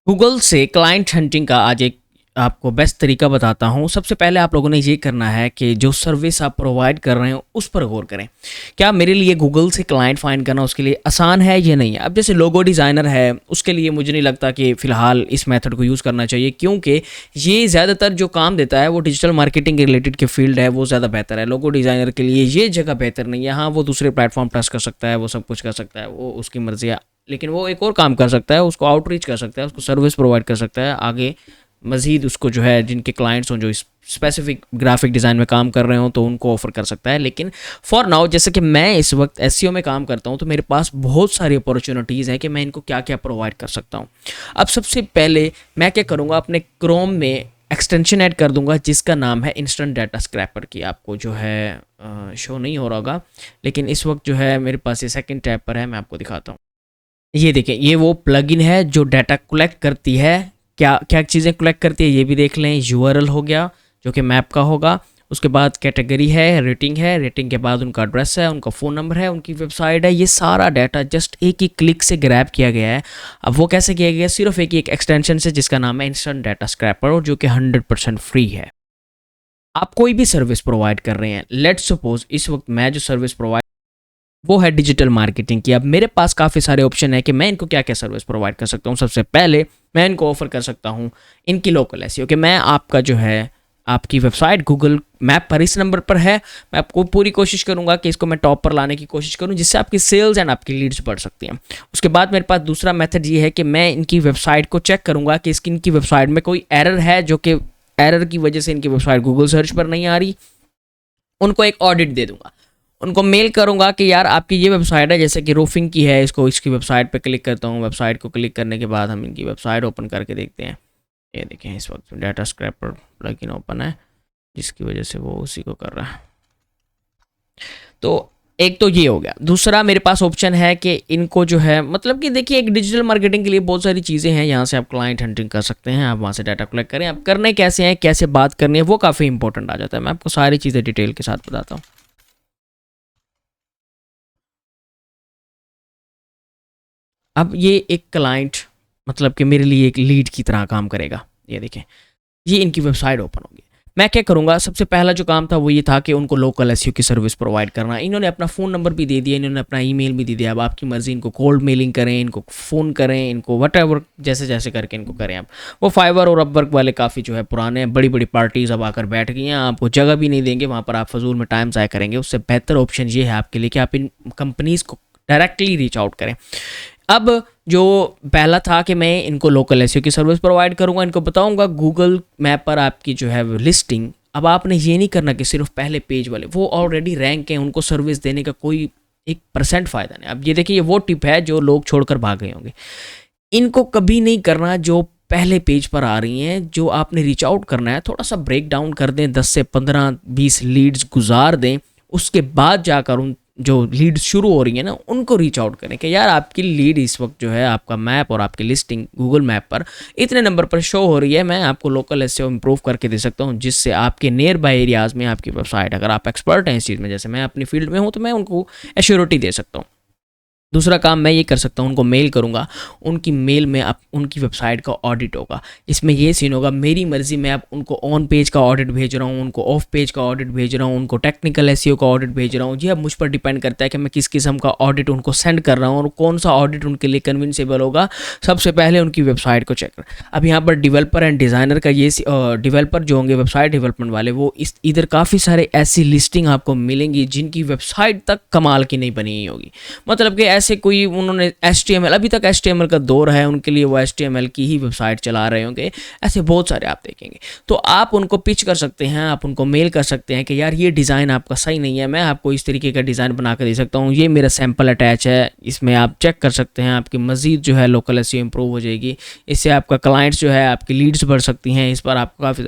Google से client hunting का आज एक आपको बेस्ट तरीका बताता हूँ। सबसे पहले आप लोगों ने ये करना है कि जो सर्विस आप प्रोवाइड कर रहे हो उस पर गौर करें। क्या मेरे लिए गूगल से क्लाइंट फाइंड करना उसके लिए आसान है या नहीं है? अब जैसे लोगो डिज़ाइनर है, उसके लिए मुझे नहीं लगता कि फ़िलहाल इस मेथड को यूज़ करना चाहिए, क्योंकि ये ज़्यादातर जो काम देता है वो डिजिटल मार्केटिंग के रिलेटेड के फील्ड है, वो ज़्यादा बेहतर है। लोगो डिज़ाइनर के लिए ये जगह बेहतर नहीं है। हाँ, वो दूसरे प्लेटफॉर्म ट्रस्ट कर सकता है, वो सब कुछ कर सकता है, वो उसकी मर्ज़ी है। लेकिन वो एक और काम कर सकता है, उसको आउटरीच कर सकता है, उसको सर्विस प्रोवाइड कर सकता है आगे मज़ीद, उसको जो है जिनके क्लाइंट्स हों जो स्पेसिफिक ग्राफिक डिज़ाइन में काम कर रहे हो तो उनको ऑफर कर सकता है। लेकिन फॉर नाउ, जैसे कि मैं इस वक्त एसईओ में काम करता हूँ, तो मेरे पास बहुत सारी अपॉर्चुनिटीज़ हैं कि मैं इनको क्या क्या प्रोवाइड कर सकता हूँ। अब सबसे पहले मैं क्या करूँगा, अपने क्रोम में एक्सटेंशन ऐड कर दूंगा जिसका नाम है इंस्टेंट डाटा स्क्रैपर की। आपको जो है शो नहीं हो रहा होगा, लेकिन इस वक्त जो है मेरे पास ये सेकंड टैब पर है, मैं आपको दिखाता हूँ। ये देखें, ये वो प्लगइन है जो डाटा कलेक्ट करती है। क्या क्या चीज़ें कलेक्ट करती है ये भी देख लें। यूआरएल हो गया जो कि मैप का होगा, उसके बाद कैटेगरी है, रेटिंग के बाद उनका एड्रेस है, उनका फ़ोन नंबर है, उनकी वेबसाइट है। ये सारा डाटा जस्ट एक ही क्लिक से ग्रैब किया गया है। अब वो कैसे किया गया? सिर्फ एक एक्सटेंशन से जिसका नाम है इंस्टेंट डाटा स्क्रैपर, और जो कि 100% फ्री है। आप कोई भी सर्विस प्रोवाइड कर रहे हैं, लेट्स सपोज इस वक्त मैं जो सर्विस प्रोवाइड वो है डिजिटल मार्केटिंग की। अब मेरे पास काफ़ी सारे ऑप्शन है कि मैं इनको क्या क्या सर्विस प्रोवाइड कर सकता हूँ। सबसे पहले मैं इनको ऑफर कर सकता हूँ इनकी लोकल एसईओ कि मैं आपका जो है आपकी वेबसाइट गूगल मैप पर इस नंबर पर है, मैं आपको पूरी कोशिश करूंगा कि इसको मैं टॉप पर लाने की कोशिश करूं जिससे आपकी सेल्स एंड आपकी लीड्स बढ़ सकती हैं। उसके बाद मेरे पास दूसरा मेथड ये है कि मैं इनकी वेबसाइट को चेक करूंगा कि इनकी वेबसाइट में कोई एरर है, जो कि एरर की वजह से इनकी वेबसाइट गूगल सर्च पर नहीं आ रही। उनको एक ऑडिट दे दूंगा, उनको मेल करूंगा कि यार आपकी ये वेबसाइट है, जैसे कि रूफिंग की है, इसकी वेबसाइट पे क्लिक करता हूँ। वेबसाइट को क्लिक करने के बाद हम इनकी वेबसाइट ओपन करके देखते हैं। ये देखें, इस वक्त डाटा स्क्रैपर प्लगइन ओपन है, जिसकी वजह से वो उसी को कर रहा है। तो एक तो ये हो गया। दूसरा मेरे पास ऑप्शन है कि इनको जो है, मतलब कि देखिए, एक डिजिटल मार्केटिंग के लिए बहुत सारी चीज़ें हैं। यहाँ से आप क्लाइंट हंटिंग कर सकते हैं, आप वहाँ से डाटा कलेक्ट करें। आप करने कैसे हैं, कैसे बात करनी है, वो काफ़ी इंपॉर्टेंट आ जाता है। मैं आपको सारी चीज़ें डिटेल के साथ बताता हूँ। अब ये एक क्लाइंट मतलब कि मेरे लिए एक लीड की तरह काम करेगा। ये देखें, ये इनकी वेबसाइट ओपन होगी। मैं क्या करूँगा, सबसे पहला जो काम था वो ये था कि उनको लोकल एसईओ की सर्विस प्रोवाइड करना। इन्होंने अपना फ़ोन नंबर भी दे दिया, इन्होंने अपना ईमेल भी दे दिया। अब आपकी मर्ज़ी, इनको कोल्ड मेलिंग करें, इनको फ़ोन करें, इनको वटएवर जैसे जैसे करके इनको करें आप। वो फाइवर और अपवर्क वाले काफ़ी जो है पुराने हैं, बड़ी बड़ी पार्टीज़ अब आकर बैठ गई हैं, आपको जगह भी नहीं देंगे, वहाँ पर आप फजूल में टाइम ज़ाया करेंगे। उससे बेहतर ऑप्शन ये है आपके लिए कि आप इन कंपनीज़ को डायरेक्टली रीच आउट करें। अब जो पहला था कि मैं इनको लोकल एसईओ की सर्विस प्रोवाइड करूंगा, इनको बताऊंगा गूगल मैप पर आपकी जो है लिस्टिंग। अब आपने ये नहीं करना कि सिर्फ पहले पेज वाले, वो ऑलरेडी रैंक हैं, उनको सर्विस देने का कोई 1% फ़ायदा नहीं। अब ये देखिए, ये वो टिप है जो लोग छोड़कर भाग गए होंगे। इनको कभी नहीं करना जो पहले पेज पर आ रही हैं। जो आपने रीच आउट करना है, थोड़ा सा ब्रेक डाउन कर दें, 10 से 15-20 लीड्स गुजार दें, उसके बाद जाकर उन जो लीड शुरू हो रही है ना, उनको रीच आउट करें कि यार आपकी लीड इस वक्त जो है, आपका मैप और आपकी लिस्टिंग गूगल मैप पर इतने नंबर पर शो हो रही है, मैं आपको लोकल एसईओ इंप्रूव करके दे सकता हूँ, जिससे आपके नियर बाय एरियाज़ में आपकी वेबसाइट, अगर आप एक्सपर्ट हैं इस चीज़ में, जैसे मैं अपनी फील्ड में हूँ, तो मैं उनको एश्योरिटी दे सकता हूँ। दूसरा काम मैं ये कर सकता हूँ, उनको मेल करूँगा, उनकी मेल में आप उनकी वेबसाइट का ऑडिट होगा। इसमें ये सीन होगा, मेरी मर्ज़ी में आप उनको ऑन पेज का ऑडिट भेज रहा हूँ, उनको ऑफ पेज का ऑडिट भेज रहा हूँ, उनको टेक्निकल एसईओ का ऑडिट भेज रहा हूँ। जी, अब मुझ पर डिपेंड करता है कि मैं किस किस्म का ऑडिट उनको सेंड कर रहा हूँ और कौन सा ऑडिट उनके लिए कन्विंसेबल होगा। सबसे पहले उनकी वेबसाइट को चेक करें। अब यहाँ पर डेवलपर एंड डिज़ाइनर का ये डेवलपर जो होंगे, वेबसाइट डेवलपमेंट वाले, वो इधर काफ़ी सारे ऐसी लिस्टिंग आपको मिलेंगी जिनकी वेबसाइट तक कमाल की नहीं बनी होगी। मतलब कि ऐसे कोई उन्होंने HTML, अभी तक HTML का दौर है उनके लिए, वो HTML की ही वेबसाइट चला रहे होंगे। ऐसे बहुत सारे आप देखेंगे। तो आप उनको पिच कर सकते हैं, आप उनको मेल कर सकते हैं कि यार ये डिज़ाइन आपका सही नहीं है, मैं आपको इस तरीके का डिज़ाइन बना कर दे सकता हूँ, ये मेरा सैम्पल अटैच है, इसमें आप चेक कर सकते हैं। आपकी मज़ीद जो है लोकल एसईओ इंप्रूव हो जाएगी, इससे आपका क्लाइंट्स जो है, आपकी लीड्स बढ़ सकती हैं। इस पर आपको काफ़ी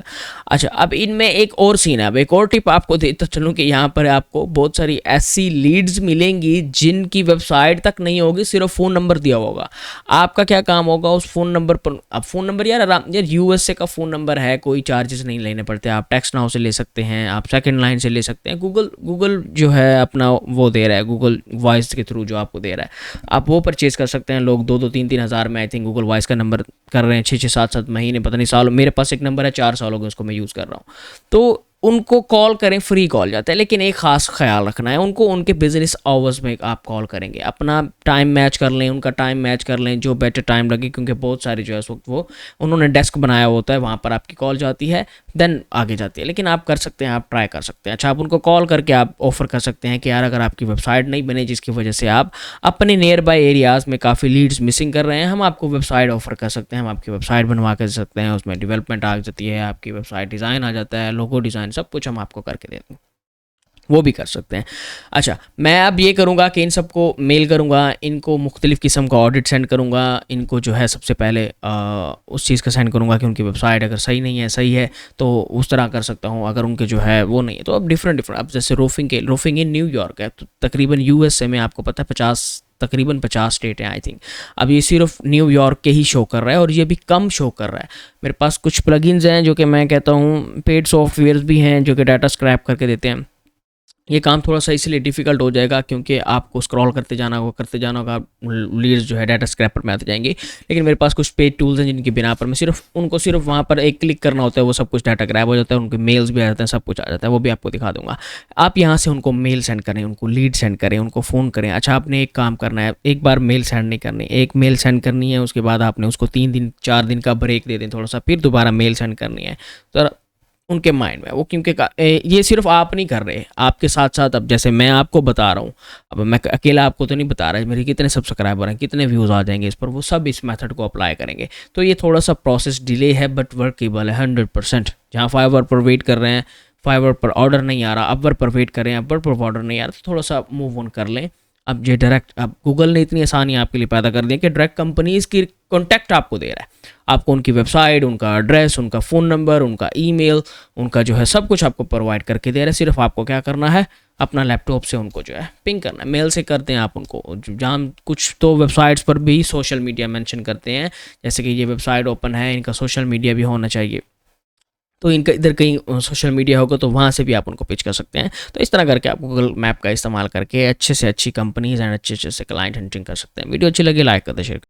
अच्छा। अब इनमें एक और सीन है, अब एक और टिप आपको देता चलूँ कि यहाँ पर आपको बहुत सारी ऐसी लीड्स मिलेंगी जिनकी वेबसाइट वेबसाइट तक नहीं होगी, सिर्फ फ़ोन नंबर दिया होगा। आपका क्या काम होगा उस फ़ोन नंबर पर, अब फ़ोन नंबर यार यूएसए का फ़ोन नंबर है, कोई चार्जेस नहीं लेने पड़ते, आप टेक्स्ट नाउ से ले सकते हैं, आप सेकंड लाइन से ले सकते हैं, गूगल जो है अपना वो दे रहा है, गूगल वॉइस के थ्रू जो आपको दे रहा है आप वो परचेज़ कर सकते हैं। लोग 2-2 3-3 हज़ार में आई थिंक गूगल वॉइस का नंबर कर रहे हैं, 6-6 7-7 महीने, पता नहीं साल। मेरे पास एक नंबर है 4 साल हो गए उसको मैं यूज़ कर रहा हूँ। तो उनको कॉल करें, फ्री कॉल जाता है, लेकिन एक ख़ास ख्याल रखना है, उनको उनके बिजनेस आवर्स में आप कॉल करेंगे, अपना टाइम मैच कर लें, उनका टाइम मैच कर लें जो बेटर टाइम लगे, क्योंकि बहुत सारी जो है इस वक्त वो उन्होंने डेस्क बनाया होता है, वहाँ पर आपकी कॉल जाती है, देन आगे जाती है। लेकिन आप कर सकते हैं, आप ट्राई कर सकते हैं। अच्छा, आप उनको कॉल करके आप ऑफ़र कर सकते हैं कि यार अगर आपकी वेबसाइट नहीं बने जिसकी वजह से आप अपने नियर बाई एरियाज़ में काफ़ी लीड्स मिसिंग कर रहे हैं, हम आपको वेबसाइट ऑफ़र कर सकते हैं, हम आपकी वेबसाइट बनवा कर सकते हैं, उसमें डेवलपमेंट आ जाती है, आपकी वेबसाइट डिज़ाइन आ जाता है, लोगो डिज़ाइन सब कुछ हम आपको करके देते हैं, वो भी कर सकते हैं। अच्छा, मैं अब ये करूँगा कि इन सबको मेल करूँगा, इनको मुख्तलिफ़ किस्म का ऑडिट सेंड करूँगा, इनको जो है सबसे पहले उस चीज़ का सेंड करूँगा कि उनकी वेबसाइट अगर सही नहीं है, सही है तो उस तरह कर सकता हूँ, अगर उनके जो है वो नहीं है तो अब डिफरेंट अब जैसे रोफिंग इन न्यूयॉर्क है, तो तकरीबन यूएसए में आपको पता है तकरीबन 50 स्टेट हैं आई थिंक। अब ये सिर्फ न्यूयॉर्क के ही शो कर रहा है और ये भी कम शो कर रहा है। मेरे पास कुछ प्लगइन्स हैं जो कि मैं कहता हूँ, पेड सॉफ्टवेयर्स भी हैं जो कि डाटा स्क्रैप करके देते हैं। ये काम थोड़ा सा इसलिए डिफ़िकल्ट हो जाएगा क्योंकि आपको स्क्रॉल करते जाना होगा, लीड्स जो है डाटा स्क्रैपर में आते जाएंगे। लेकिन मेरे पास कुछ पेड टूल्स हैं जिनकी बिना पर मैं उनको सिर्फ वहाँ पर एक क्लिक करना होता है, वो सब कुछ डाटा ग्रैब हो जाता है, उनके मेल्स भी आ जाते हैं, सब कुछ आ जाता है, वो भी आपको दिखा दूंगा। आप यहाँ से उनको मेल सेंड करें, उनको लीड सेंड करें, उनको फ़ोन करें। अच्छा, आपने एक काम करना है, एक बार मेल सेंड नहीं करनी, एक मेल सेंड करनी है, उसके बाद आपने उसको 3 दिन 4 दिन का ब्रेक दे दें थोड़ा सा, फिर दोबारा मेल सेंड करनी है। तो उनके माइंड में वो, क्योंकि ये सिर्फ आप नहीं कर रहे, आपके साथ साथ अब जैसे मैं आपको बता रहा हूँ, अब मैं अकेला आपको तो नहीं बता रहा, मेरे कितने सब्सक्राइबर हैं, कितने व्यूज़ आ जाएंगे इस पर, वो सब इस मेथड को अप्लाई करेंगे। तो ये थोड़ा सा प्रोसेस डिले है बट वर्केबल है 100%। जहाँ फाइवर पर वेट कर रहे हैं, फाइवर पर ऑर्डर नहीं आ रहा, अपवर पर वेट कर रहे हैं, अपवर पर ऑर्डर नहीं आ रहा, तो थोड़ा सा मूव ऑन कर लें। अब ये डायरेक्ट, अब गूगल ने इतनी आसानी आपके लिए पैदा कर दी है कि डायरेक्ट कंपनीज़ की कॉन्टैक्ट आपको दे रहा है, आपको उनकी वेबसाइट, उनका एड्रेस, उनका फ़ोन नंबर, उनका ईमेल, उनका जो है सब कुछ आपको प्रोवाइड करके दे रहा है। सिर्फ आपको क्या करना है, अपना लैपटॉप से उनको जो है पिंग करना है, मेल से करते हैं आप उनको। जहाँ कुछ तो वेबसाइट्स पर भी सोशल मीडिया मेंशन करते हैं, जैसे कि ये वेबसाइट ओपन है, इनका सोशल मीडिया भी होना चाहिए, तो इनका इधर कहीं सोशल मीडिया होगा तो वहाँ से भी आप उनको पिच कर सकते हैं। तो इस तरह करके आप गूगल मैप का इस्तेमाल करके अच्छे से अच्छी कंपनीज एंड अच्छे से क्लाइंट हंटिंग कर सकते हैं। वीडियो अच्छी लगी लाइक कर दे, शेयर